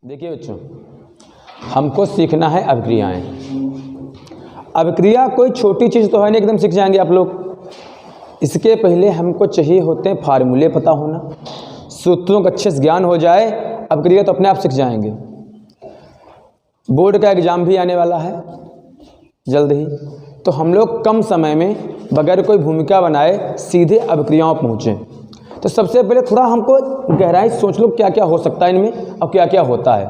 देखिए बच्चों, हमको सीखना है अभिक्रियाएं। अभिक्रिया कोई छोटी चीज़ तो है नहीं, एकदम सीख जाएंगे आप लोग। इसके पहले हमको चाहिए होते हैं फार्मूले पता होना, सूत्रों का अच्छे से ज्ञान हो जाए, अभिक्रिया तो अपने आप सीख जाएंगे। बोर्ड का एग्ज़ाम भी आने वाला है जल्द ही, तो हम लोग कम समय में बगैर कोई भूमिका बनाए सीधे अभिक्रियाओं पहुँचें। तो सबसे पहले थोड़ा हमको गहराई सोच लो क्या क्या हो सकता है इनमें और क्या क्या होता है।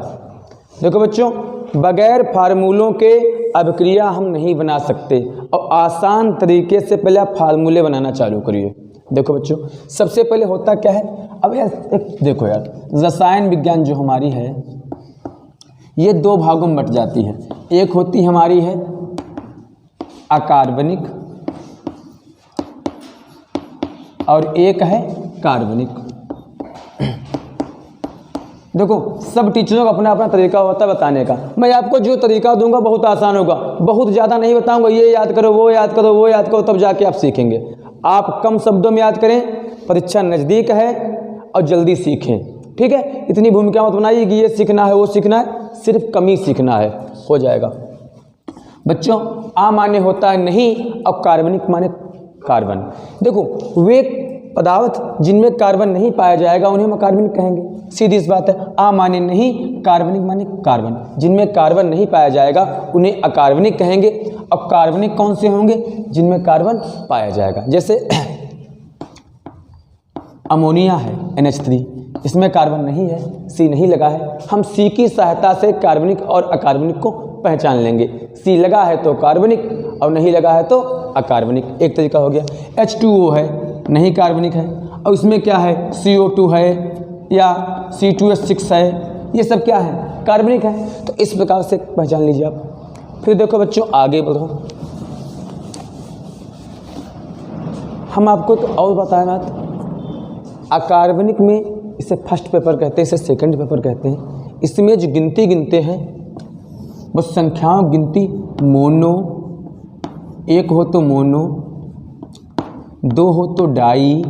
देखो बच्चों, बगैर फार्मूलों के अभिक्रिया हम नहीं बना सकते, और आसान तरीके से पहले आप फार्मूले बनाना चालू करिए। देखो बच्चों, सबसे पहले होता क्या है, अब यार एक देखो यार, रसायन विज्ञान जो हमारी है ये दो भागों में बट जाती है। एक होती हमारी है अकार्बनिक और एक है कार्बनिक। देखो, सब टीचरों का अपना अपना तरीका होता है बताने का। मैं आपको जो तरीका दूंगा बहुत आसान होगा, बहुत ज़्यादा नहीं बताऊंगा, ये याद करो, वो याद करो, वो याद करो, तब जाके आप सीखेंगे। आप कम शब्दों में याद करें, परीक्षा नज़दीक है और जल्दी सीखें, ठीक है। इतनी भूमिका मत बनाइए कि ये सीखना है वो सीखना है, सिर्फ कम ही सीखना है, हो जाएगा। बच्चों, आ माने होता है नहीं और कार्बनिक माने कार्बन। देखो, वे पदार्थ जिनमें कार्बन नहीं पाया जाएगा उन्हें हम अकार्बनिक कहेंगे, सीधी सी बात है। आ माने नहीं, कार्बनिक माने कार्बन। जिनमें कार्बन नहीं पाया जाएगा उन्हें अकार्बनिक कहेंगे। अब कार्बनिक कौन से होंगे? जिनमें कार्बन पाया जाएगा। जैसे अमोनिया है NH3, इसमें कार्बन नहीं है, C नहीं लगा है। हम C की सहायता से कार्बनिक और अकार्बनिक को पहचान लेंगे। C लगा है तो कार्बनिक और नहीं लगा है तो अकार्बनिक, एक तरीका हो गया। H2O है, नहीं कार्बनिक है, और इसमें क्या है, CO2 है या C2H6 है, ये सब क्या है, कार्बनिक है। तो इस प्रकार से पहचान लीजिए आप। फिर देखो बच्चों, आगे बढ़ो, हम आपको तो और बताएं बात। अकार्बनिक में इसे फर्स्ट पेपर कहते हैं, इसे सेकंड पेपर कहते हैं। इसमें जो गिनती गिनते हैं बस संख्याओं गिनती, मोनो, एक हो तो मोनो, दो हो तो डाई,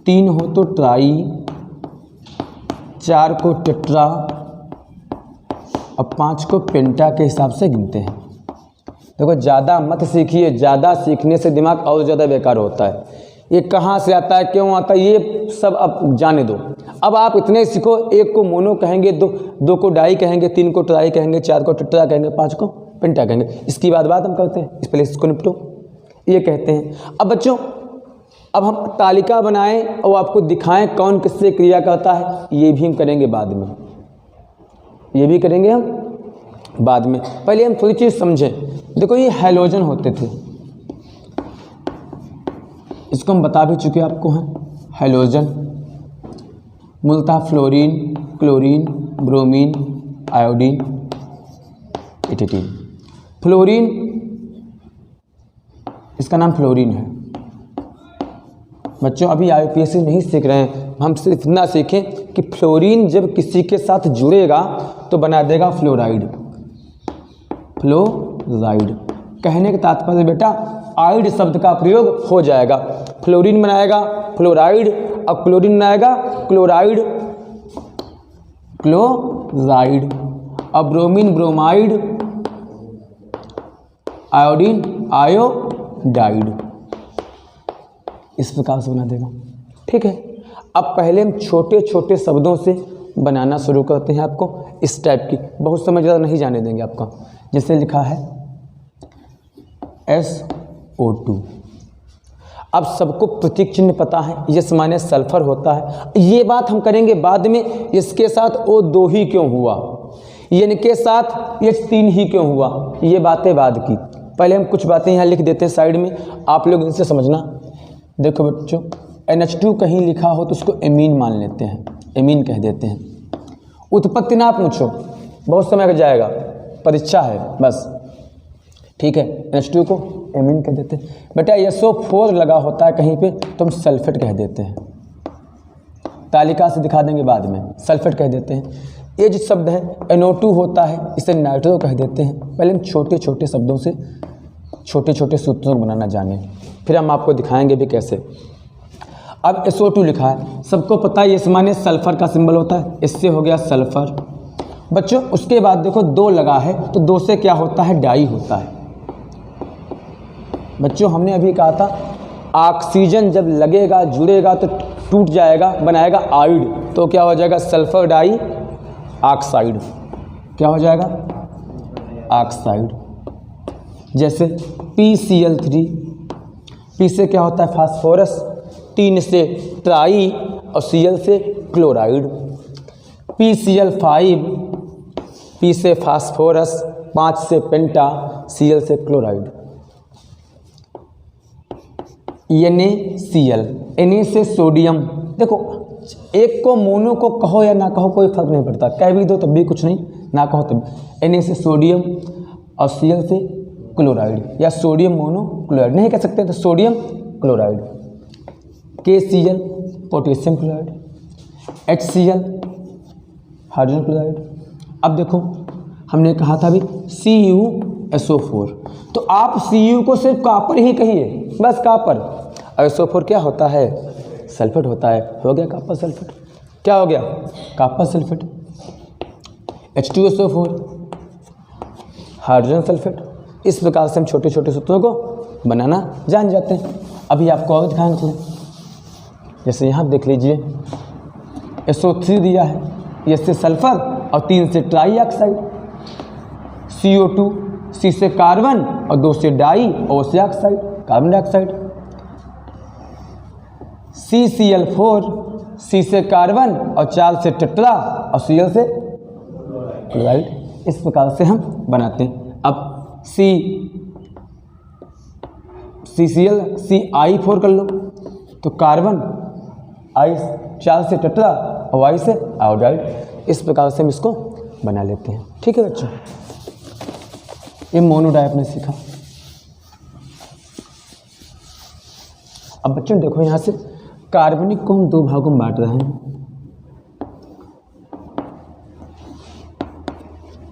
तीन हो तो ट्राई, चार को टेट्रा और पांच को पेंटा के हिसाब से गिनते हैं। देखो, ज़्यादा मत सीखिए, ज़्यादा सीखने से दिमाग और ज़्यादा बेकार होता है। ये कहाँ से आता है, क्यों आता है, ये सब अब जाने दो। अब आप इतने सीखो, एक को मोनो कहेंगे, दो को डाई कहेंगे, तीन को ट्राई कहेंगे, चार को टेट्रा कहेंगे, पाँच को पेंटा कहेंगे। इसकी बात हम करते हैं, इस पहले इसको निपटो, ये कहते हैं। अब बच्चों, अब हम तालिका बनाएं और आपको दिखाएं कौन किससे क्रिया करता है, ये भी हम करेंगे बाद में, ये भी करेंगे हम बाद में। पहले हम थोड़ी चीज़ समझें। देखो, ये हैलोजन होते थे, इसको हम बता भी चुके आपको हैं। हैलोजन मूलतः fluorine, chlorine, bromine, iodine, astatine. Fluorine, इसका नाम फ्लोरीन है। बच्चों, अभी IUPAC नहीं सीख रहे हैं, हम सिर्फ इतना सीखें कि फ्लोरीन जब किसी के साथ जुड़ेगा तो बना देगा फ्लोराइड। फ्लोराइड कहने का तात्पर्य बेटा, आइड शब्द का प्रयोग हो जाएगा। फ्लोरीन बनाएगा फ्लोराइड और क्लोरीन बनाएगा क्लोराइड, क्लोराइड। और ब्रोमीन ब्रोमाइड, आयोडीन आयोडाइड, इस प्रकार से बना देगा, ठीक है। अब पहले हम छोटे छोटे शब्दों से बनाना शुरू करते हैं। आपको इस टाइप की बहुत समय ज़्यादा नहीं जाने देंगे आपका। जैसे लिखा है SO2। अब सबको प्रतीक चिन्ह पता है, यस माने सल्फर होता है। ये बात हम करेंगे बाद में, इसके साथ O2 ही क्यों हुआ, इनके साथ H3 ही क्यों हुआ, ये बातें बाद की। पहले हम कुछ बातें यहाँ लिख देते हैं साइड में, आप लोग इनसे समझना। देखो बच्चों, NH2 कहीं लिखा हो तो उसको एमीन मान लेते हैं, एमीन कह देते हैं। उत्पत्ति ना पूछो, बहुत समय लग जाएगा, परीक्षा है बस, ठीक है। NH2 को एमीन कह देते हैं। बेटा, SO4 लगा होता है कहीं पे तो हम सल्फेट कह देते हैं, तालिका से दिखा देंगे बाद में, सल्फेट कह देते हैं। ये जो शब्द है NO2 होता है, इसे नाइट्रो कह देते हैं। पहले हम छोटे छोटे शब्दों से छोटे छोटे सूत्रों को बनाना जाने, फिर हम आपको दिखाएंगे भी कैसे। अब SO2 लिखा है, सबको पता है इस माने सल्फर का सिंबल होता है, इससे हो गया सल्फर। बच्चों उसके बाद देखो 2 लगा है तो 2 से क्या होता है, डाई होता है। बच्चों हमने अभी कहा था ऑक्सीजन जब लगेगा जुड़ेगा तो टूट जाएगा, बनाएगा आइड, तो क्या हो जाएगा, सल्फर डाई ऑक्साइड। क्या हो जाएगा, ऑक्साइड। जैसे PCl3, P से क्या होता है फास्फोरस, 3 से ट्राई और Cl से क्लोराइड। PCl5, P से फास्फोरस, 5 से पेंटा, Cl से क्लोराइड। NaCl, Na से सोडियम। देखो एक को मोनो को कहो या ना कहो कोई फर्क नहीं पड़ता, कह भी दो तब भी कुछ नहीं, ना कहो तब। Na से सोडियम और Cl से क्लोराइड, या सोडियम मोनो क्लोराइड नहीं कह सकते तो sodium chloride. KCl potassium chloride, HCl hydrogen chloride. अब देखो हमने कहा था अभी CuSO4, तो आप Cu को सिर्फ कॉपर ही कहिए, बस कॉपर। SO4 क्या होता है, सल्फेट होता है, हो गया कॉपर सल्फेट। क्या हो गया, copper sulphate. H2SO4 hydrogen sulphate. इस प्रकार से हम छोटे छोटे सूत्रों को बनाना जान जाते हैं। अभी आपको और ध्यान रखना, जैसे यहाँ देख लीजिए SO3 दिया है, ये से सल्फर और 3 से ट्राई ऑक्साइड, CO2, C से कार्बन और 2 से डाई, O से oxide carbon dioxide. CCl4, C से कार्बन और 4 से टेट्रा और Cl से क्लोराइड। इस प्रकार से हम बनाते हैं। अब CCl CI4 कर लो तो कार्बन, I 4 से टेट्रा और Y से आयोडाइड। इस प्रकार से हम इसको बना लेते हैं। ठीक है बच्चों, ये मोनोडाई आपने सीखा। अब बच्चों देखो यहाँ से कार्बनिक को हम 2 भागों में बांट रहे हैं।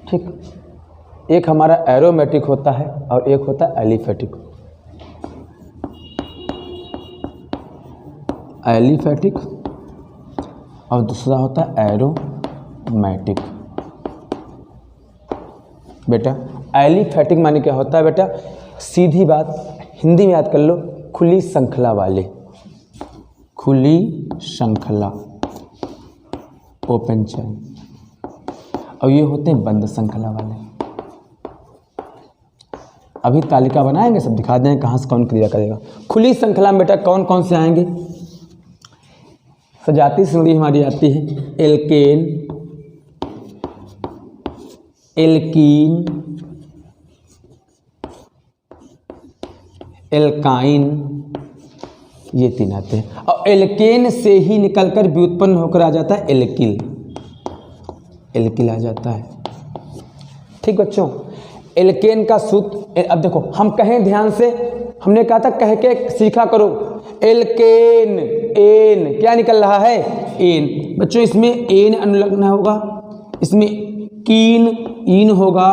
ठीक, एक हमारा एरोमेटिक होता है और एक होता है एलिफेटिक। एलिफेटिक और दूसरा होता है एरोमेटिक। बेटा एलिफेटिक माने क्या होता है, बेटा सीधी बात हिंदी में याद कर लो, खुली श्रृंखला वाले, खुली श्रृंखला ओपन चेन, और ये होते हैं बंद श्रृंखला वाले। अभी तालिका बनाएंगे, सब दिखा देंगे कहाँ से कौन क्रिया करेगा। खुली श्रृंखला में बेटा कौन कौन से आएंगे, सजाती श्रेणी हमारी आती है एल्केन, एल्कीन, एल्काइन, ये 3 आते हैं। और एल्केन से ही निकलकर व्युत्पन्न होकर आ जाता है एल्किल, एल्किल आ जाता है। ठीक बच्चों, एल्केन का सूत्र, अब देखो हम कहें ध्यान से, हमने कहा था कह के सीखा करो, एल्केन, एन क्या निकल रहा है, एन। बच्चों इसमें एन अनुलग्न होगा, इसमें कीन इन होगा,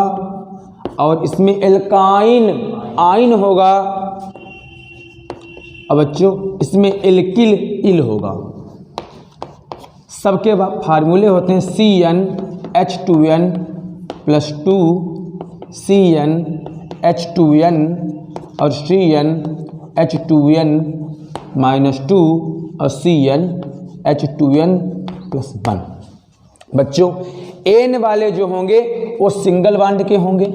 और इसमें एल्काइन आइन होगा, और बच्चों इसमें एल्किल इल होगा। सबके फार्मूले होते हैं CnH2n +2, CnH2n और CnH2n -2 और CnH2n +1। बच्चों एन वाले जो होंगे वो सिंगल बॉन्ड के होंगे,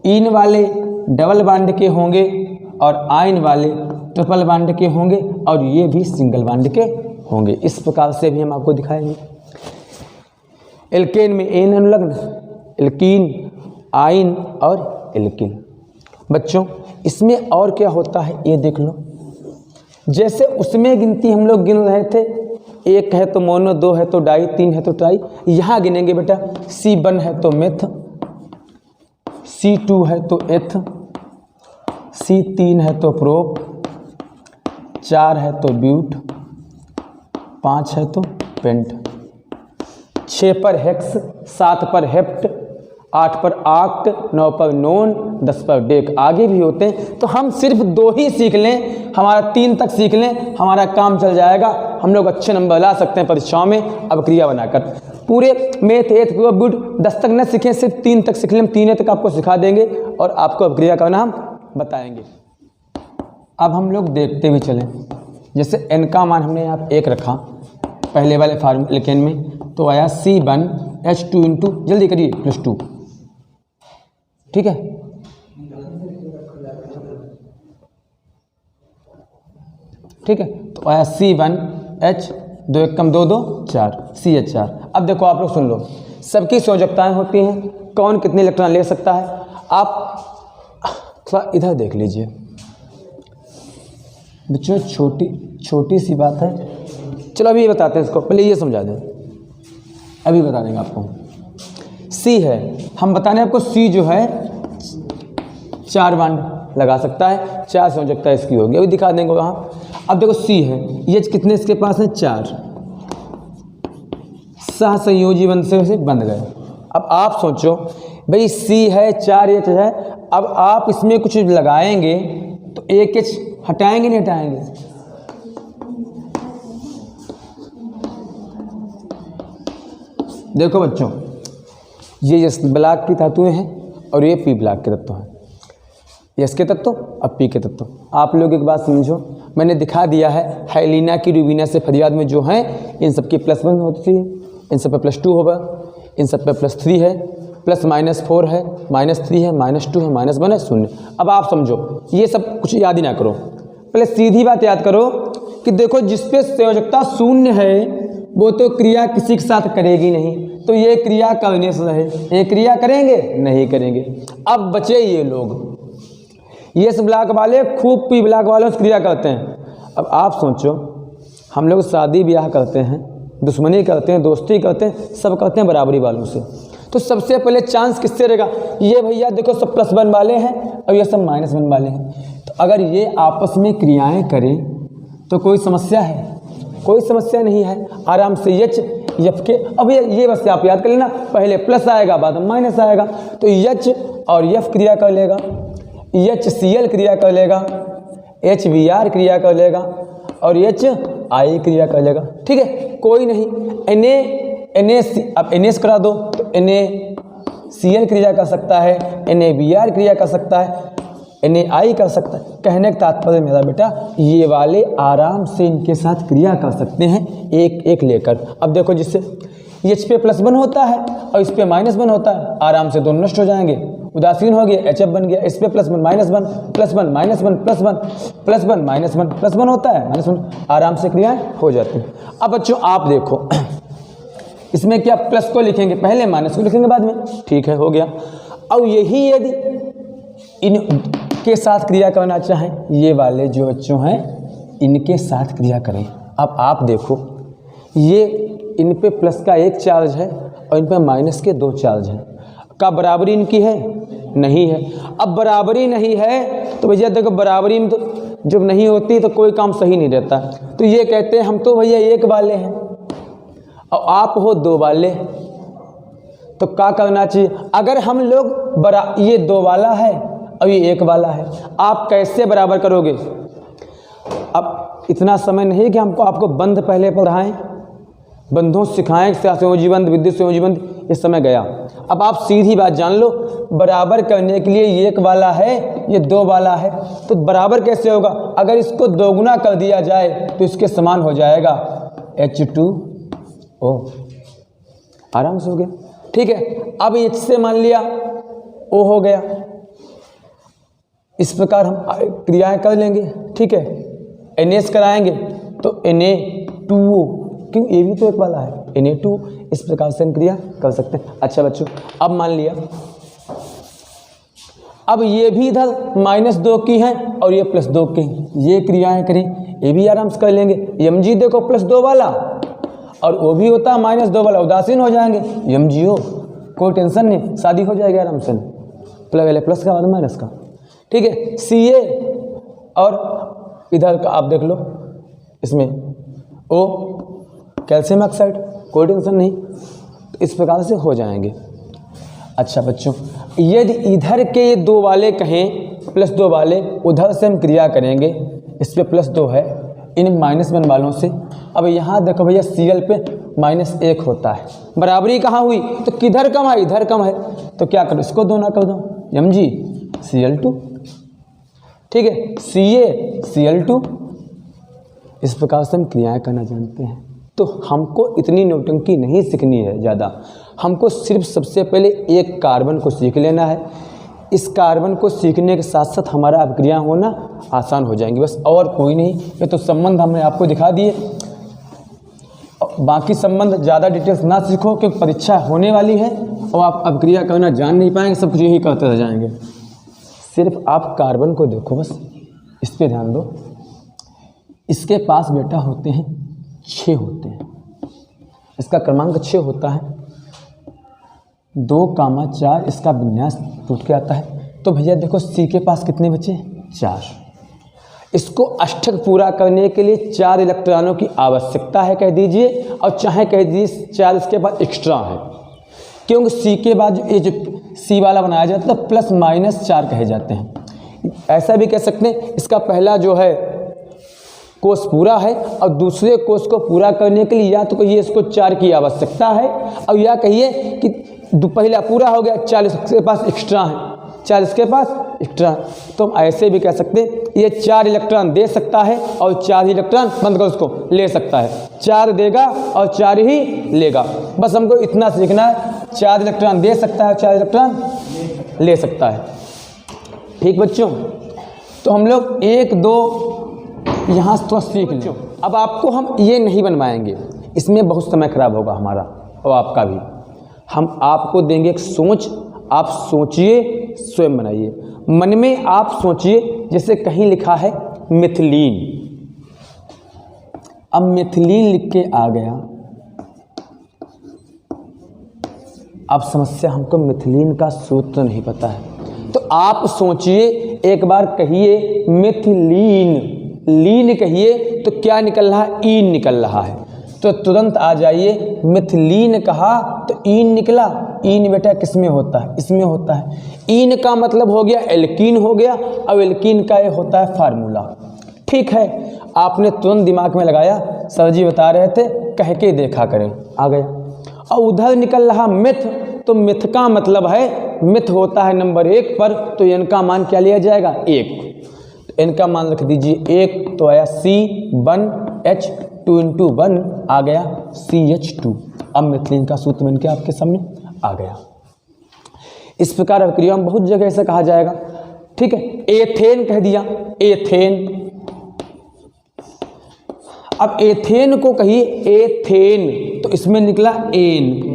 इन वाले डबल बॉन्ड के होंगे, और आइन वाले ट्रिपल बॉन्ड के होंगे, और ये भी सिंगल बॉन्ड के होंगे। इस प्रकार से भी हम आपको दिखाएंगे। एल्केन में एन अनुलग्न, एल्कीन, आइन और एल्किन। बच्चों इसमें और क्या होता है ये देख लो, जैसे उसमें गिनती हम लोग गिन रहे थे, 1 है तो मोनो, 2 है तो डाई, 3 है तो ट्राई। यहाँ गिनेंगे बेटा, C1 है तो मेथ, C2 है तो एथ, C3 है तो प्रोप, 4 है तो ब्यूट, 5 है तो पेंट, 6 पर हेक्स, 7 पर हेप्ट 8 पर आक्ट, 9 पर नोन, 10 पर डेक, आगे भी होते हैं। तो हम सिर्फ 2 ही सीख लें, हमारा 3 तक सीख लें, हमारा काम चल जाएगा, हम लोग अच्छे नंबर ला सकते हैं परीक्षाओं में। अब क्रिया बनाकर पूरे मैथ, एथ, गुड 10 तक न सीखें, सिर्फ 3 तक सीख लें, 3 तक आपको सिखा देंगे और आपको अब क्रिया करना हम बताएंगे। अब हम लोग देखते हुए चलें, जैसे n का मान हमने यहाँ 1 रखा पहले वाले फार्मूले में, तो आया C1H2 इंटू, जल्दी करिए, +2, ठीक है। ठीक है, तो आया C1H, 2 1 कम 2 2 4, CH4। अब देखो आप लोग सुन लो, सबकी संयोजकताएं होती हैं, कौन कितने इलेक्ट्रॉन ले सकता है। आप थोड़ा इधर देख लीजिए बच्चों, छोटी सी बात है, चलो अभी ये बताते हैं इसको, पहले ये समझा दें, अभी बता देंगे आपको। C है, हम बताने आपको C जो है 4 बॉन्ड लगा सकता है, 4 संयोजकता इसकी होगी, अभी दिखा देंगे वहाँ। अब देखो C है, ये कितने इसके पास है 4, सहसंयोजी बंध से बंध गए। अब आप सोचो भाई C है, 4 H है, अब आप इसमें कुछ लगाएंगे तो एक H हटाएंगे नहीं हटाएंगे, देखो बच्चों, ये एस ब्लॉक की धातुएं हैं और ये पी ब्लॉक के तत्व हैं, एस के तत्व अब पी के तत्व। आप लोग एक बात समझो, मैंने दिखा दिया है हेलिना की रूबीना से फरियाद में जो हैं, इन सब की +1 होती है, इन सब पे +2 होगा, इन सब पे +3 है, +-4 है, -3 है, -2 है, -1 है, 0। अब आप समझो, ये सब कुछ याद ही ना करो, पहले सीधी बात याद करो कि देखो जिस पे संयोजकता 0 है वो तो क्रिया किसी के साथ करेगी नहीं, तो ये क्रिया करने से है, ये क्रिया करेंगे नहीं करेंगे। अब बचे ये लोग, ये इस ब्लॉक वाले खूब पी ब्लॉक वालों से क्रिया करते हैं। अब आप सोचो, हम लोग शादी ब्याह करते हैं, दुश्मनी करते हैं, दोस्ती करते हैं, सब करते हैं बराबरी वालों से, तो सबसे पहले चांस किससे रहेगा? ये भैया देखो सब +1 वाले हैं और ये सब -1 वाले हैं, तो अगर ये आपस में क्रियाएं करें तो कोई समस्या है? कोई समस्या नहीं है, आराम से H F के। अब ये बस आप याद कर लेना, पहले प्लस आएगा बाद में माइनस आएगा, तो H और F क्रिया कर लेगा, HCl क्रिया कर लेगा, HBr क्रिया कर लेगा और HI क्रिया कर लेगा, ठीक है। कोई नहीं, अब NS करा दो तो NaCl क्रिया कर सकता है, NaBr क्रिया कर सकता है, NaI कर सकता है। कहने का तात्पर्य मेरा बेटा, ये वाले आराम से इनके साथ क्रिया कर सकते हैं एक एक लेकर। अब देखो, जिससे H पे +1 होता है और इस पे -1 होता है, आराम से दोनों नष्ट हो जाएंगे, उदासीन हो गया, HF बन गया, इस पे +1 -1 +1 -1 +1 +1 -1 +1 होता है, -1, आराम से क्रियाएं हो जाती हैं। अब बच्चों आप देखो, इसमें क्या प्लस को लिखेंगे पहले, माइनस को लिखेंगे बाद में, ठीक है, हो गया। अब यही यदि इनके साथ क्रिया करना चाहें, ये वाले जो बच्चों हैं इनके साथ क्रिया करें। अब आप देखो, ये इन पे प्लस का 1 चार्ज है और इन पे माइनस के 2 चार्ज हैं, का बराबरी इनकी है? नहीं है। अब बराबरी नहीं है तो भैया देखो, बराबरी में तो जब नहीं होती तो कोई काम सही नहीं रहता। तो ये कहते हैं हम तो भैया 1 वाले हैं और आप हो 2 वाले, तो क्या करना चाहिए? अगर हम लोग ये 2 वाला है और ये 1 वाला है, आप कैसे बराबर करोगे? अब इतना समय नहीं कि हमको आपको बंध पहले पढ़ाएं, बंधों सिखाएं, संयोजी बंध, विद्युत संयोजी बंध, इस समय गया। अब आप सीधी बात जान लो, बराबर करने के लिए ये 1 वाला है, ये 2 वाला है, तो बराबर कैसे होगा? अगर इसको 2 गुना कर दिया जाए तो इसके समान हो जाएगा H2O, आराम से हो गया, ठीक है। अब H से मान लिया O हो गया, इस प्रकार हम क्रियाएं कर लेंगे, ठीक है। NS कराएंगे तो Na2O, क्यों ये भी तो 1 वाला है, Na2, इस प्रकार से हम क्रिया कर सकते हैं। अच्छा बच्चों, अब मान लिया, अब ये भी इधर -2 की हैं और ये +2 की, ये क्रियाएं करें, ये भी आराम से कर लेंगे। Mg देखो +2 वाला और वो भी होता है -2 वाला, उदासीन हो जाएंगे, MgO, कोई टेंशन नहीं, शादी हो जाएगी आराम से, पहले प्लस का बाद माइनस का, ठीक है। Ca और इधर का आप देख लो, इसमें O कैल्शियम ऑक्साइड, कोई टेंशन नहीं, तो इस प्रकार से हो जाएंगे। अच्छा बच्चों, यदि इधर के ये 2 वाले कहें +2 वाले, उधर से हम क्रिया करेंगे, इस पे +2 है, इन -1 वालों से। अब यहाँ देखो भैया Cl पे -1 होता है, बराबरी कहाँ हुई? तो किधर कम है? इधर कम है, तो क्या करो, इसको 2 ना कर दो, mg Cl2, ठीक है, CaCl2। इस प्रकार से हम क्रियाएं करना जानते हैं। तो हमको इतनी नौटंकी नहीं सीखनी है ज़्यादा, हमको सिर्फ सबसे पहले एक कार्बन को सीख लेना है। इस कार्बन को सीखने के साथ साथ हमारा अभिक्रिया होना आसान हो जाएंगी, बस और कोई नहीं। ये तो संबंध हमने आपको दिखा दिए, बाकी संबंध ज़्यादा डिटेल्स ना सीखो क्योंकि परीक्षा होने वाली है और आप अभिक्रिया करना जान नहीं पाएंगे, सब कुछ यही करते रह जाएंगे। सिर्फ आप कार्बन को देखो, बस इस पर ध्यान दो। इसके पास बेटा होते हैं 6 होते हैं, इसका क्रमांक 6 होता है, 2, 4 इसका विन्यास टूट के आता है। तो भैया देखो C के पास कितने बचे? 4। इसको अष्टक पूरा करने के लिए 4 इलेक्ट्रॉनों की आवश्यकता है कह दीजिए, और चाहे कह दीजिए 4 इसके बाद एक्स्ट्रा है, क्योंकि C के बाद ये जो C वाला बनाया जाता है तो +-4 कहे जाते हैं। ऐसा भी कह सकते हैं इसका पहला जो है कोष पूरा है और दूसरे कोष को पूरा करने के लिए या तो कहिए इसको 4 की आवश्यकता है, और या कहिए कि पहला पूरा हो गया, 4 इसके पास एक्स्ट्रा है, 4 इसके पास एक्स्ट्रा। तो हम ऐसे भी कह सकते हैं ये 4 इलेक्ट्रॉन दे सकता है और 4 इलेक्ट्रॉन बंद कर उसको ले सकता है, 4 देगा और 4 ही लेगा। बस हमको इतना सीखना है, 4 इलेक्ट्रॉन दे सकता है, 4 इलेक्ट्रॉन ले सकता है। ठीक बच्चों, तो हम लोग 1, 2 यहाँ थोड़ा सीख लें। अब आपको हम ये नहीं बनवाएंगे, इसमें बहुत समय खराब होगा हमारा और आपका भी। हम आपको देंगे एक सोच, आप सोचिए, स्वयं बनाइए। मन में आप सोचिए, जैसे कहीं लिखा है मिथिलीन, अब मिथिलीन लिख के आ गया। अब समस्या, हमको मिथिलीन का सूत्र नहीं पता है, तो आप सोचिए, एक बार कहिए मिथिलीन, लीन कहिए तो क्या निकल रहा है? ईन निकल रहा है, तो तुरंत आ जाइए। मिथिलीन कहा तो ईन निकला। ईन बेटा किस में होता है? इसमें होता है। ईन का मतलब हो गया एल्कीन हो गया, अब एल्कीन का ये होता है फार्मूला। ठीक है, आपने तुरंत दिमाग में लगाया, सर जी बता रहे थे, कह के देखा करें, आ गया। और उधर निकल रहा मिथ, तो मिथ का मतलब है, मिथ होता है नंबर 1 पर, तो इनका मान क्या लिया जाएगा? 1। इनका मान रख दीजिए 1, तो आया C1H2 × 1 आ गया CH2। अब मिथिलीन का सूत्र बन के आपके सामने आ गया। इस प्रकार अभिक्रिया में बहुत जगह ऐसा कहा जाएगा। ठीक है, एथेन कह दिया, एथेन। अब एथेन को कहिए एथेन, तो इसमें निकला एन।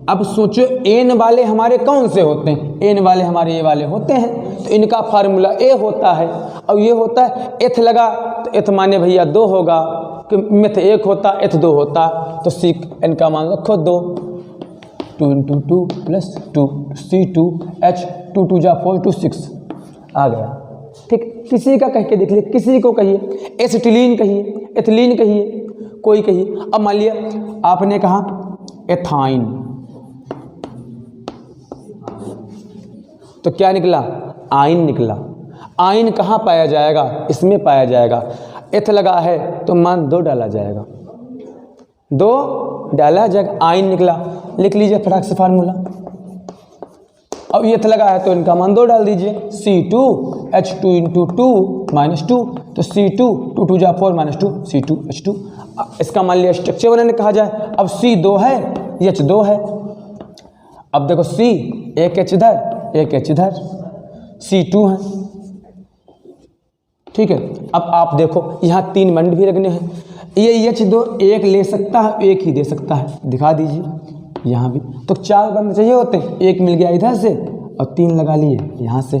अब सोचो एन वाले हमारे कौन से होते हैं? एन वाले हमारे ये वाले होते हैं, तो इनका फार्मूला ए होता है। और ये होता है एथ लगा, तो एथ माने भैया 2 होगा, कि मिथ 1 होता, एथ 2 होता, तो सी इनका मान रखो 2, 2 × 2 + 2 C2H 2 × 2 = 4 × 6 आ गया। ठीक, किसी का कह के देख लीजिए, किसी को कहिए एसिटिलीन कहिए, एथिलीन कहिए, कोई कहिए। अब मान लिया आपने कहा एथाइन, तो क्या निकला? आइन निकला। आइन कहाँ पाया जाएगा? इसमें पाया जाएगा। एथ लगा है तो मान 2 डाला जाएगा, 2 डाला जाएगा, आइन निकला। लिख लीजिए फटाक से फार्मूला। अब एथ लगा है तो इनका मान 2 डाल दीजिए, C2H2 × 2 - 2, तो C2 2 × 2 = 4 - 2 C2H2। इसका मान लिया स्ट्रक्चर बनाने कहा जाए। अब C 2 है, H 2 है। अब देखो C, एक H इधर, एक H इधर, C2 है। ठीक है, अब आप देखो यहाँ 3 बंड भी लगने हैं। ये H2 एक ले सकता है, एक ही दे सकता है, दिखा दीजिए यहाँ भी। तो 4 बंद चाहिए होते हैं, एक मिल गया इधर से और 3 लगा लिए यहाँ से,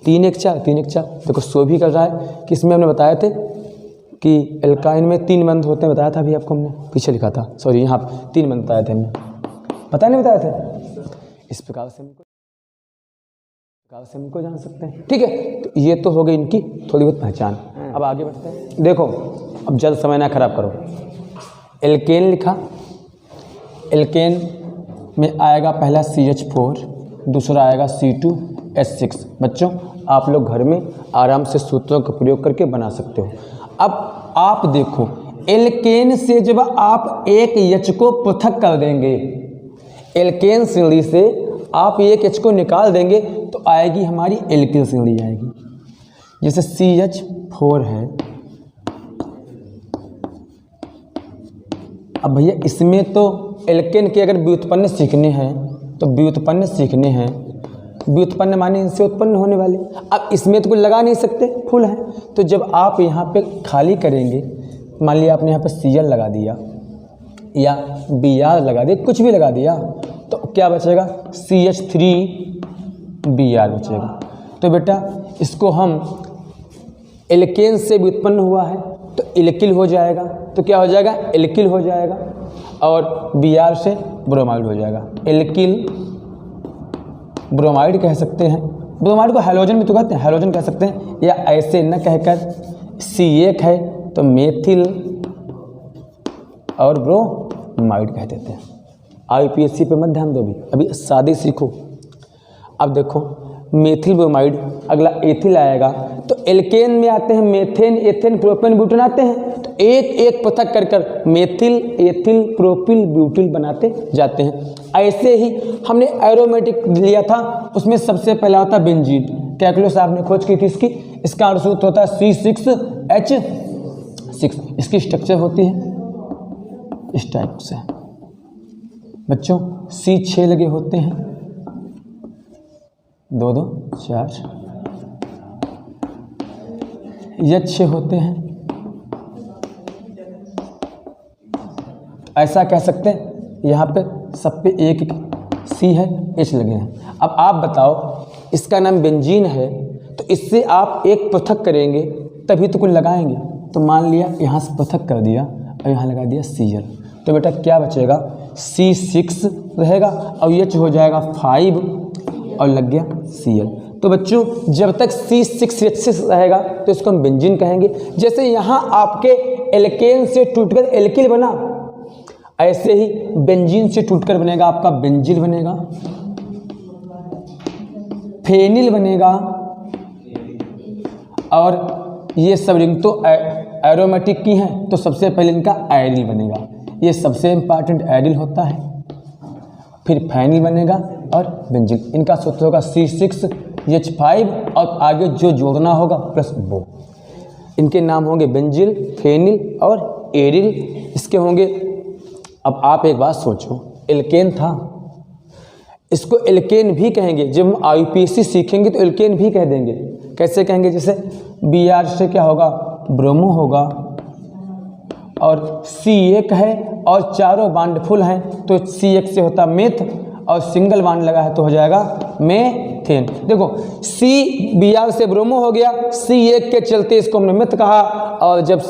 3 1 4, 3 1 4। देखो सो भी कर रहा है कि इसमें हमने बताए थे कि एल्काइन में 3 बंद होते हैं, बताया था अभी आपको, हमने पीछे लिखा था, सॉरी यहाँ 3 बंद बताए थे हमने, पता नहीं बताए थे। इस प्रकार से हमको जान सकते हैं। ठीक है, तो ये तो हो गई इनकी थोड़ी बहुत पहचान। अब आगे बढ़ते हैं। देखो, अब जल्द समय ना खराब करो। एल्केन लिखा, एल्केन में आएगा पहला CH4, दूसरा आएगा C2H6। बच्चों आप लोग घर में आराम से सूत्रों का प्रयोग करके बना सकते हो। अब आप देखो, एल्केन से जब आप एक H को पृथक कर देंगे, एल्केन श्रेणी से आप एक H को निकाल देंगे तो आएगी हमारी एल्किल श्रेणी आएगी। जैसे CH4 है। अब भैया इसमें तो एल्केन के अगर व्युत्पन्न सीखने हैं तो व्युत्पन्न सीखने हैं, व्युत्पन्न माने इनसे उत्पन्न होने वाले। अब इसमें तो कुछ लगा नहीं सकते, फुल है। तो जब आप यहाँ पे खाली करेंगे, मान लिया आपने यहाँ पे Cl लगा दिया या Br लगा दिया, कुछ भी लगा दिया, तो क्या बचेगा? CH3Br बचेगा। तो बेटा इसको हम एल्केन से व्युत्पन्न हुआ है तो एल्किल हो जाएगा। तो क्या हो जाएगा? एल्किल हो जाएगा। और Br से ब्रोमाइड हो जाएगा, एल्किल ब्रोमाइड कह सकते हैं। ब्रोमाइड को हैलोजन भी तो कहते हैं, हैलोजन कह सकते हैं, या ऐसे न कहकर C1 है तो मेथिल और ब्रोमाइड कह देते हैं। IUPAC पे मत ध्यान दो, अभी सादे सीखो। अब देखो मेथिल ब्रोमाइड, अगला एथिल आएगा। तो एल्केन में आते हैं मेथेन, एथेन, प्रोपेन, ब्यूटेन आते हैं। तो एक एक पृथक कर कर मेथिल, एथिल, प्रोपिल, ब्यूटिल बनाते जाते हैं। ऐसे ही हमने एरोमेटिक लिया था, उसमें सबसे पहला होता बेंजीन। कैलकुलस आपने खोज की थी इसकी, इसका अनुसूत्र होता है C6H6। इसकी स्ट्रक्चर होती है इस टाइप से। बच्चों C6 लगे होते हैं, 2 2 4, H6 होते हैं। ऐसा कह सकते हैं, यहाँ पे सब पे एक C है, H लगे हैं। अब आप बताओ, इसका नाम बेंजीन है तो इससे आप एक पृथक करेंगे तभी तो कुछ लगाएंगे। तो मान लिया यहाँ से पृथक कर दिया और यहाँ लगा दिया Cl, तो बेटा क्या बचेगा? C6 रहेगा और H हो जाएगा 5 और लग गया Cl। तो बच्चों जब तक C6H6 रहेगा तो इसको हम बेंजीन कहेंगे। जैसे यहाँ आपके एल्केन से टूटकर एल्किल बना, ऐसे ही बेंजीन से टूटकर बनेगा आपका बेंजिल बनेगा, फेनिल बनेगा। और ये सब रिंग तो एरोमेटिक की हैं, तो सबसे पहले इनका आयरिल बनेगा। ये सबसे इम्पॉर्टेंट आयरिल होता है, फिर फेनिल बनेगा और बेंजिल। इनका सूत्र होगा C6H5 और आगे जो जोड़ना होगा प्लस वो। इनके नाम होंगे बेंजिल, फेनिल और एरिल, इसके होंगे। अब आप एक बात सोचो, एल्केन था, इसको एल्केन भी कहेंगे। जब हम IUPAC सीखेंगे तो एल्केन भी कह देंगे। कैसे कहेंगे? जैसे Br से क्या होगा? ब्रोमो होगा, और C1 है और चारों बांड फुल हैं तो C1 से होता मेथ, और सिंगल बांड लगा है तो हो जाएगा मेथेन। देखो Br से ब्रोमो हो गया, C1 के चलते इसको हमने मेथ कहा, और जब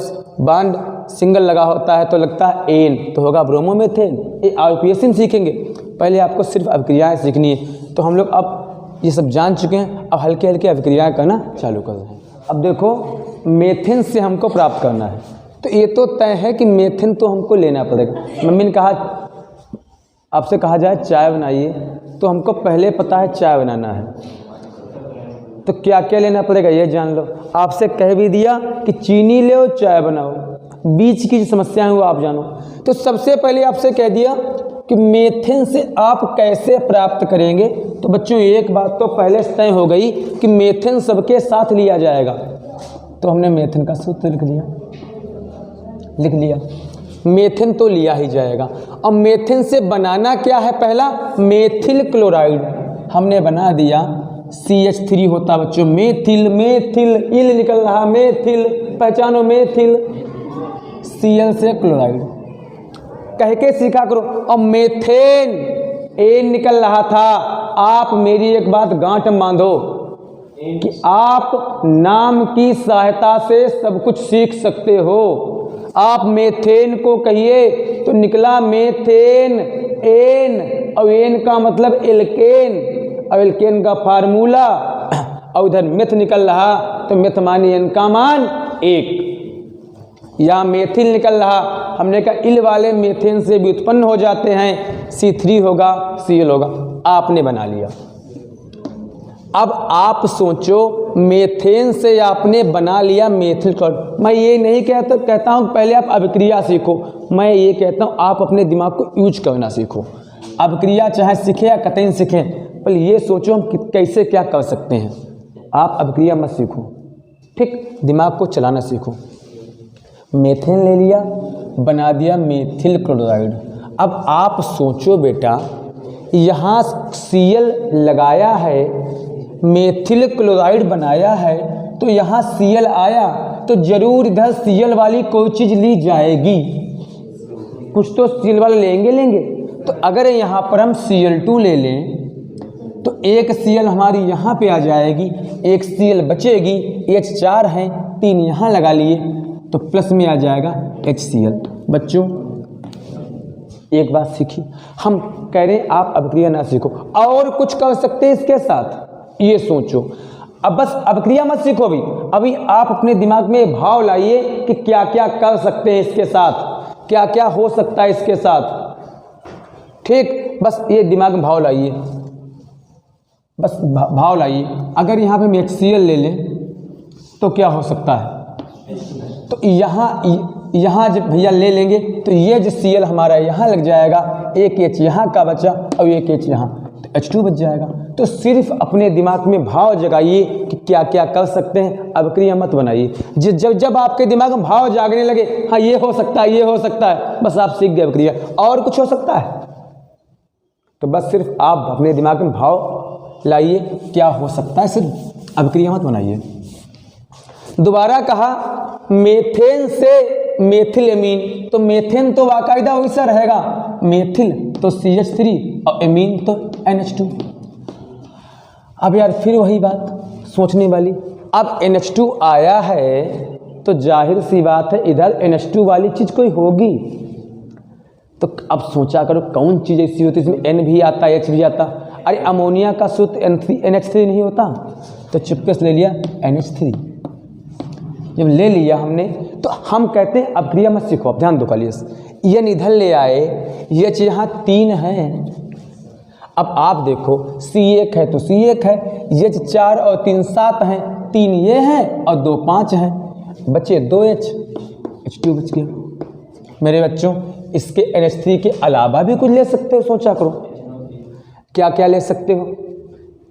बांड सिंगल लगा होता है तो लगता है एन, तो होगा ब्रोमोमेथेन। ये IUPAC में सीखेंगे। पहले आपको सिर्फ अभिक्रियाएं सीखनी है, तो हम लोग अब ये सब जान चुके हैं, अब हल्के हल्के अभिक्रियाएं करना चालू कर रहे हैं। अब देखो मेथेन से हमको प्राप्त करना है, तो ये तो तय है कि मेथेन तो हमको लेना पड़ेगा। मम्मी ने कहा, आपसे कहा जाए चाय बनाइए, तो हमको पहले पता है चाय बनाना है, तो क्या क्या लेना पड़ेगा ये जान लो। आपसे कह भी दिया कि चीनी ले चाय बनाओ, बीच की जो समस्याएं वो आप जानो। तो सबसे पहले आपसे कह दिया कि मेथेन से आप कैसे प्राप्त करेंगे। तो बच्चों एक बात तो पहले से तय हो गई कि मेथेन सबके साथ लिया जाएगा, तो हमने मेथेन का सूत्र लिख लिया। मेथेन तो लिया ही जाएगा। अब मेथेन से बनाना क्या है? पहला मेथिल क्लोराइड हमने बना दिया, CH3 होता बच्चों मेथिल, मेथिल इल निकल रहा, मेथिल पहचानो, मेथिल Cl से क्लोराइड कह के सीखा करो। अब मेथेन एन निकल रहा था। आप मेरी एक बात गांठ बांधो कि आप नाम की सहायता से सब कुछ सीख सकते हो। आप मेथेन को कहिए तो निकला मेथेन, एन, और एन का मतलब एल्केन, और एल्केन का फार्मूला, और उधर मेथ निकल रहा तो मेथ मानी एन का मान 1। या मेथिल निकल रहा, हमने कहा इल वाले मेथेन से भी उत्पन्न हो जाते हैं, C3 होगा, Cl होगा। आपने बना लिया। अब आप सोचो, मेथेन से आपने बना लिया मेथिल क्लोराइड। मैं ये नहीं कहता हूँ पहले आप अभिक्रिया सीखो, मैं ये कहता हूँ आप अपने दिमाग को यूज करना सीखो। अभिक्रिया चाहे सीखें या कतई सीखें, पर ये सोचो हम कैसे क्या कर सकते हैं। आप अभिक्रिया मत सीखो, ठीक, दिमाग को चलाना सीखो। मेथेन ले लिया, बना दिया मेथिल क्लोराइड। अब आप सोचो बेटा, यहाँ Cl लगाया है, मेथिल क्लोराइड बनाया है, तो यहाँ Cl आया तो जरूर इधर Cl वाली कोई चीज़ ली जाएगी, कुछ तो Cl वाला लेंगे। तो अगर यहाँ पर हम Cl2 ले लें तो एक Cl हमारी यहाँ पे आ जाएगी, एक Cl बचेगी, H4 है, 3 यहाँ लगा लिए तो प्लस में आ जाएगा HCl। बच्चों एक बात सीखी, हम कह रहे हैं आप अभिक्रिया ना सीखो, और कुछ कर सकते हैं इसके साथ, ये सोचो। अब बस अभिक्रिया मत सीखो, अभी आप अपने दिमाग में भाव लाइए कि क्या क्या कर सकते हैं इसके साथ, क्या क्या हो सकता है इसके साथ, ठीक। बस ये दिमाग में भाव लाइए, बस भाव लाइए। अगर यहाँ पे हम HCl ले लें तो क्या हो सकता है, तो यहाँ जब भैया ले लेंगे तो ये जो Cl हमारा यहाँ लग जाएगा, एक H यहाँ का बचा और एक H यहाँ, तो H2 बच जाएगा। तो सिर्फ अपने दिमाग में भाव जगाइए कि क्या क्या कर सकते हैं, अभिक्रिया मत बनाइए। जब आपके दिमाग में भाव जागने लगे, हाँ ये हो सकता है, ये हो सकता है, बस आप सीख गए अभिक्रिया। और कुछ हो सकता है तो बस सिर्फ आप अपने दिमाग में भाव लाइए क्या हो सकता है, सिर्फ अभिक्रिया मत बनाइए। दोबारा कहा मेथेन से मेथिल एमीन, तो मेथेन तो बाकायदा वैसा रहेगा, मेथिल तो CH3 और एमीन तो NH2। अब यार फिर वही बात सोचने वाली, अब NH2 आया है तो जाहिर सी बात है इधर NH2 वाली चीज़ कोई होगी। तो अब सोचा करो कौन चीज़ ऐसी होती है इसमें N भी आता, H भी आता। अरे अमोनिया का सूत्र NH3 नहीं होता, तो चुपके से ले लिया NH3। जब ले लिया हमने तो हम कहते हैं अभिक्रिया मत सीखो। अब ध्यान दो खाली, ये इधर ले आए, ये यहाँ 3 है। अब आप देखो C1 है तो C1 है, ये 4 और 3 7 हैं, 3 ये हैं और 2 5 हैं, बचे 2H, H2 बच गया। मेरे बच्चों इसके NH3 के अलावा भी कुछ ले सकते हो, सोचा करो क्या क्या ले सकते हो,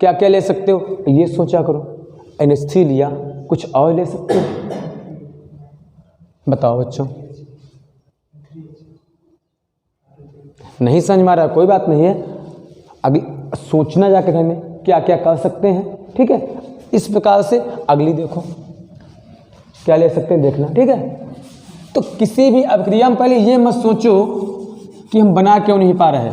क्या क्या ले सकते हो, ये सोचा करो। NH3 लिया, कुछ और ले सकते हो, बताओ बच्चों। नहीं समझ में आ रहा, कोई बात नहीं है, अगली सोचना जाकर घर में क्या क्या कर सकते हैं, ठीक है। इस प्रकार से अगली देखो क्या ले सकते हैं, देखना, ठीक है। तो किसी भी अभिक्रिया में पहले ये मत सोचो कि हम बना क्यों नहीं पा रहे,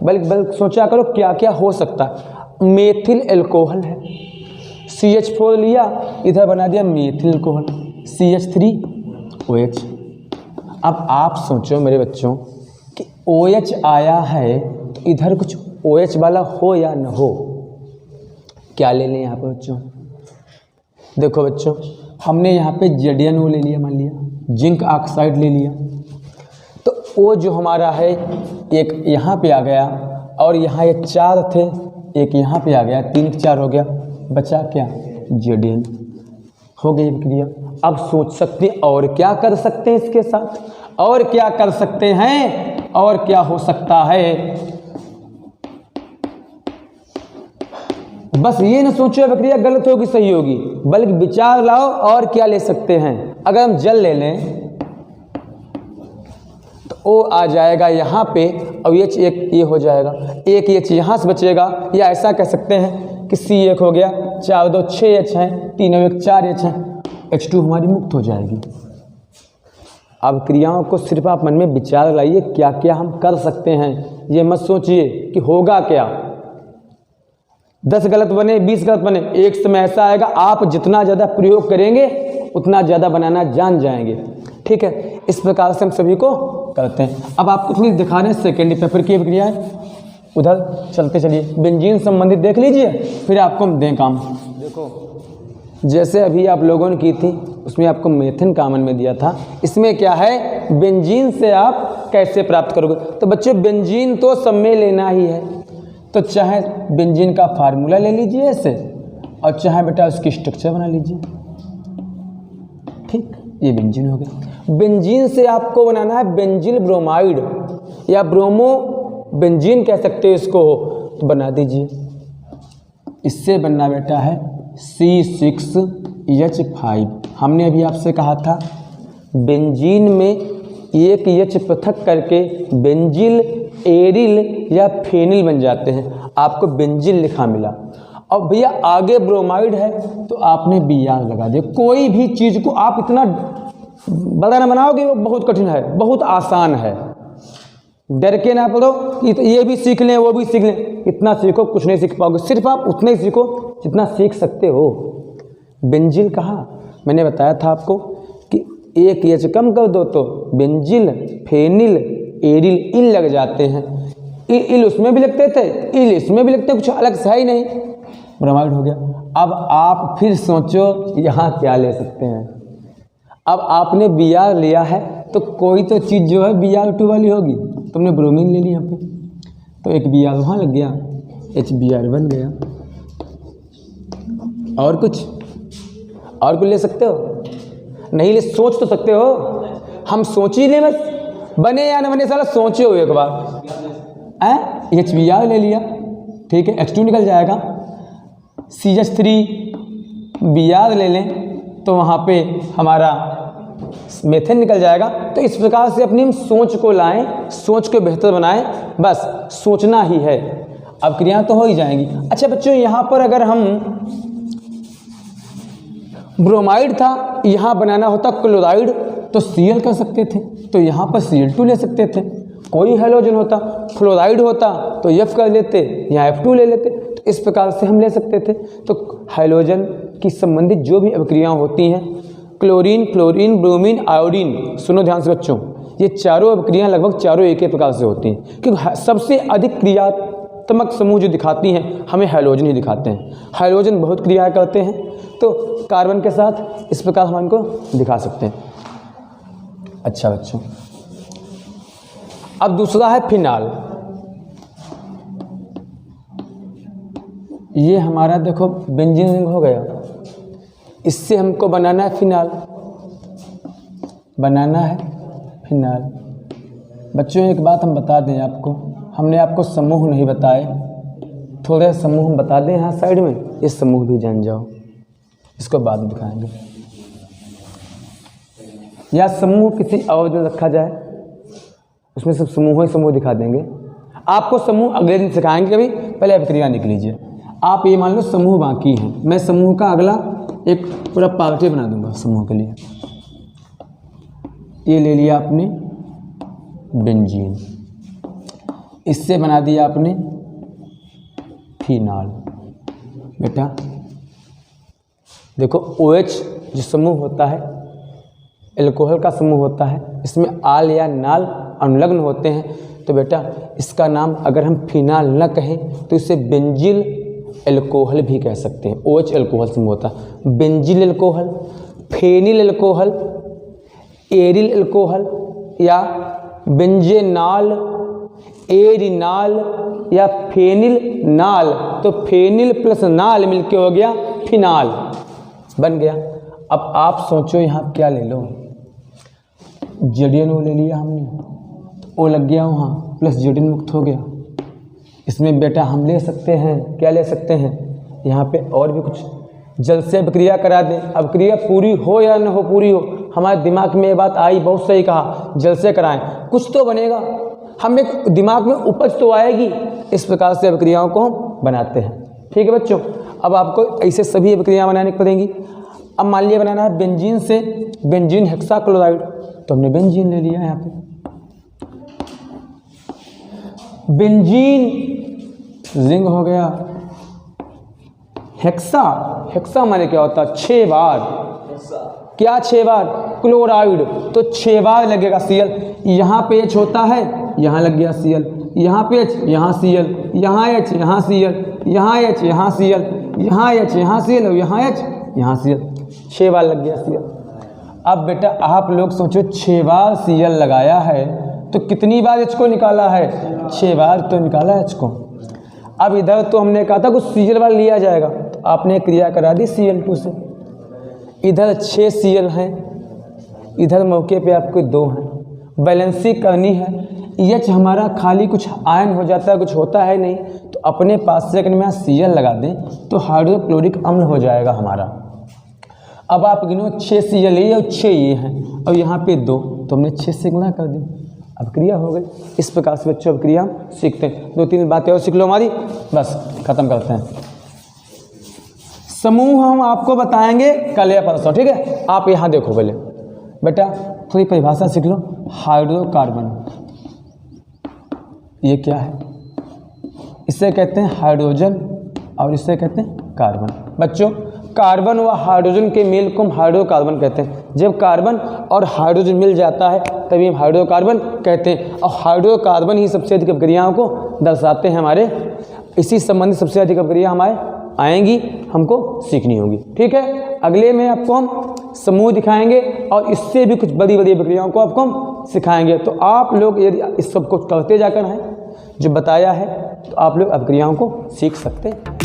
बल्कि सोचा करो क्या क्या हो सकता है। मेथिल एल्कोहल है, CH4 लिया, इधर बना दिया मेथिल एल्कोहल, CH3OH। अब आप सोचो मेरे बच्चों कि OH आया है तो इधर कुछ OH वाला हो या न हो, क्या ले लें यहाँ पे बच्चों। देखो बच्चों हमने यहाँ पे ZnO ले लिया, मान लिया जिंक ऑक्साइड ले लिया, तो O जो हमारा है एक यहाँ पे आ गया और यहाँ ये 4 थे, एक यहाँ पे आ गया, 3 4 हो गया, बचा क्या Zn, हो गई अभिक्रिया। अब सोच सकते हैं और क्या कर सकते हैं इसके साथ, और क्या कर सकते हैं, और क्या हो सकता है। बस ये ना सोचो अभिक्रिया गलत होगी सही होगी, बल्कि विचार लाओ और क्या ले सकते हैं। अगर हम जल ले लें तो O आ जाएगा यहाँ पे और H एक ये हो जाएगा, एक H यहाँ से बचेगा, या ऐसा कह सकते हैं कि C1 हो गया, 4 2 6H हैं, 3 और 1 4H हैं, H2 हमारी मुक्त हो जाएगी। अब क्रियाओं को सिर्फ आप मन में विचार लाइए क्या क्या हम कर सकते हैं, ये मत सोचिए कि होगा क्या। 10 गलत बने 20 गलत बने, एक समय ऐसा आएगा आप जितना ज़्यादा प्रयोग करेंगे उतना ज़्यादा बनाना जान जाएंगे, ठीक है। इस प्रकार से हम सभी को करते हैं। अब आपको थोड़ी दिखा रहे हैं सेकेंड पेपर की प्रक्रिया है, उधर चलते चलिए, बेंजीन संबंधित देख लीजिए, फिर आपको हम दें काम। देखो जैसे अभी आप लोगों ने की थी उसमें आपको मेथेन कॉमन में दिया था, इसमें क्या है बेंजीन से आप कैसे प्राप्त करोगे। तो बच्चों बेंजीन तो सब में लेना ही है, तो चाहे बेंजीन का फार्मूला ले लीजिए ऐसे, और चाहे बेटा उसकी स्ट्रक्चर बना लीजिए। ठीक, ये बेंजीन हो गया। बेंजीन से आपको बनाना है बेंजिल ब्रोमाइड या ब्रोमो बेंजीन कह सकते हो इसको, तो बना दीजिए। इससे बनना बेटा है C6H5। हमने अभी आपसे कहा था बेंजीन में एक H पृथक करके बेंजिल, एरिल या फेनिल बन जाते हैं। आपको बेंजिल लिखा मिला। अब भैया आगे ब्रोमाइड है तो आपने Br लगा दिया। कोई भी चीज़ को आप इतना बड़ा ना बनाओगे, वो बहुत कठिन है, बहुत आसान है। डर के ना पढ़ो कि ये भी सीख लें वो भी सीख लें, इतना सीखो कुछ नहीं सीख पाओगे। सिर्फ आप उतना ही सीखो जितना सीख सकते हो। बेंजिल कहा, मैंने बताया था आपको कि एक H कम कर दो तो बेंजिल, फेनिल, एरिल, इल लग जाते हैं। इल उसमें भी लगते थे, इल इसमें भी लगते, कुछ अलग सा ही नहीं, ब्रोमाइड हो गया। अब आप फिर सोचो यहाँ क्या ले सकते हैं। अब आपने Br लिया है तो कोई तो चीज़ जो है Br2 वाली होगी। तुमने ब्रोमीन ले ली यहाँ पे, तो एक Br वहाँ लग गया, HBr बन गया। और कुछ ले सकते हो? नहीं ले, सोच तो सकते हो। हम सोच ही लें बस, बने या न बने साला सोचे हो एक बार। HBr ले लिया, ठीक है, H2 निकल जाएगा। CH3Br ले लें तो वहाँ पे हमारा मेथेन निकल जाएगा। तो इस प्रकार से अपनी हम सोच को लाएं, सोच को बेहतर बनाएं, बस सोचना ही है। अब क्रियाएं तो हो ही जाएंगी। अच्छा बच्चों, यहाँ पर अगर हम ब्रोमाइड था, यहाँ बनाना होता क्लोराइड तो Cl कर सकते थे, तो यहाँ पर Cl2 ले सकते थे। कोई हैलोजन होता, फ्लोराइड होता तो F कर लेते, यहाँ F2 ले लेते। तो इस प्रकार से हम ले सकते थे। तो हैलोजन की संबंधित जो भी अभिक्रियाएं होती हैं, क्लोरीन, फ्लोरीन, ब्रोमीन, आयोडीन, सुनो ध्यान से बच्चों, ये चारों अभिक्रियाएं लगभग चारों एक ही प्रकार से होती हैं। क्योंकि सबसे अधिक क्रियात्मक समूह जो दिखाती हैं हमें हैलोजन ही दिखाते हैं। हैलोजन बहुत क्रियाएं करते हैं, तो कार्बन के साथ इस प्रकार हम इनको दिखा सकते हैं। अच्छा बच्चों, अब दूसरा है फिनाल। ये हमारा देखो बेंजीन रिंग हो गया, इससे हमको बनाना है फिनाल, बनाना है फिनाल। बच्चों एक बात हम बता दें आपको, हमने आपको समूह नहीं बताए, थोड़े समूह हम बता दें यहाँ साइड में, ये समूह भी जान जाओ, इसको बाद में दिखाएंगे। या समूह किसी अवधि में रखा जाए, उसमें सब समूह ही समूह दिखा देंगे। आपको समूह अगले दिन सिखाएंगे, कभी पहले अभिक्रिया लिख लीजिए। आप ये मान लो समूह बाकी हैं, मैं समूह का अगला एक पूरा पार्टी बना दूंगा समूह के लिए। ये ले लिया आपने बेंजीन, इससे बना दिया आपने फिनाल। बेटा देखो OH जो समूह होता है, एल्कोहल का समूह होता है, इसमें आल या नाल अनुलग्न होते हैं। तो बेटा इसका नाम अगर हम फिनाल न कहें तो इसे बेंजिल एल्कोहल भी कह सकते हैं। OH एल्कोहल समूह होता है। Benzyl alcohol, phenyl alcohol, aryl alcohol या बेंजेनाल, एरिनाल या फेनिल नाल। तो फेनिल प्लस नाल मिलके हो गया फिनाल, बन गया। अब आप सोचो यहाँ क्या ले लो, ZnO ले लिया हमने, तो O लग गया वहाँ, प्लस Zn मुक्त हो गया। इसमें बेटा हम ले सकते हैं, क्या ले सकते हैं, यहाँ पे और भी कुछ जल से अभिक्रिया करा दें। अभिक्रिया पूरी हो या न हो, पूरी हो, हमारे दिमाग में ये बात आई, बहुत सही कहा, जल से कराएं, कुछ तो बनेगा, हमें दिमाग में उपज तो आएगी। इस प्रकार से अभिक्रियाओं को हम बनाते हैं। ठीक है बच्चों, अब आपको ऐसे सभी अभिक्रियाएं बनानी पड़ेंगी। अब मान लिया बनाना है बेंजीन से बेंजीन हेक्साक्लोराइड, तो हमने बेंजीन ले लिया यहाँ पे। बेंजीन रिंग हो गया। हेक्सा, हेक्सा माने क्या होता है, 6 बार। क्या 6 बार, क्लोराइड, तो 6 बार लगेगा Cl। यहाँ पे H होता है, यहाँ लग गया Cl, यहाँ पे H, यहाँ Cl, यहाँ H, यहाँ Cl, यहाँ H, यहाँ Cl, यहाँ H, यहाँ Cl और यहाँ H, यहाँ Cl, 6 बार लग गया Cl। अब बेटा आप लोग सोचो 6 बार Cl लगाया है तो कितनी बार H को निकाला है, 6 बार तो निकाला H को। अब इधर तो हमने कहा था कुछ Cl बार लिया जाएगा, तो आपने क्रिया करा दी Cl2 से। इधर 6 Cl हैं, इधर मौके पे आपको 2 हैं, बैलेंसी करनी है। H हमारा खाली कुछ आयन हो जाता है, कुछ होता है नहीं, तो अपने पास से अगर मैं Cl लगा दें तो हाइड्रोक्लोरिक अम्ल हो जाएगा हमारा। अब आप गिनो 6 Cl ये और 6 ये हैं और यहाँ पे 2, तो हमने 6 से गुणा कर दी, अब क्रिया हो गई। इस प्रकार से बच्चों अब क्रिया हम सीखते हैं। 2-3 बातें और सीख लो हमारी, बस ख़त्म करते हैं। समूह हम आपको बताएंगे कल या परसों, ठीक है। आप यहाँ देखो पहले बेटा, थोड़ी परिभाषा सीख लो। हाइड्रोकार्बन, ये क्या है? इसे कहते हैं हाइड्रोजन और इसे कहते हैं कार्बन। बच्चों, कार्बन व हाइड्रोजन के मेल को हम हाइड्रोकार्बन कहते हैं। जब कार्बन और हाइड्रोजन मिल जाता है तभी हम हाइड्रोकार्बन कहते हैं। और हाइड्रोकार्बन ही सबसे अधिक अपक्रियाओं को दर्शाते हैं हमारे। इसी संबंधित सबसे अधिक अपक्रिया हमारे आएंगी, हमको सीखनी होगी, ठीक है। अगले में आपको हम समूह दिखाएंगे और इससे भी कुछ बड़ी बड़ी प्रक्रियाओं को आपको हम सिखाएंगे। तो आप लोग यदि इस सब को करते जाकर हैं जो बताया है तो आप लोग अपक्रियाओं को सीख सकते हैं।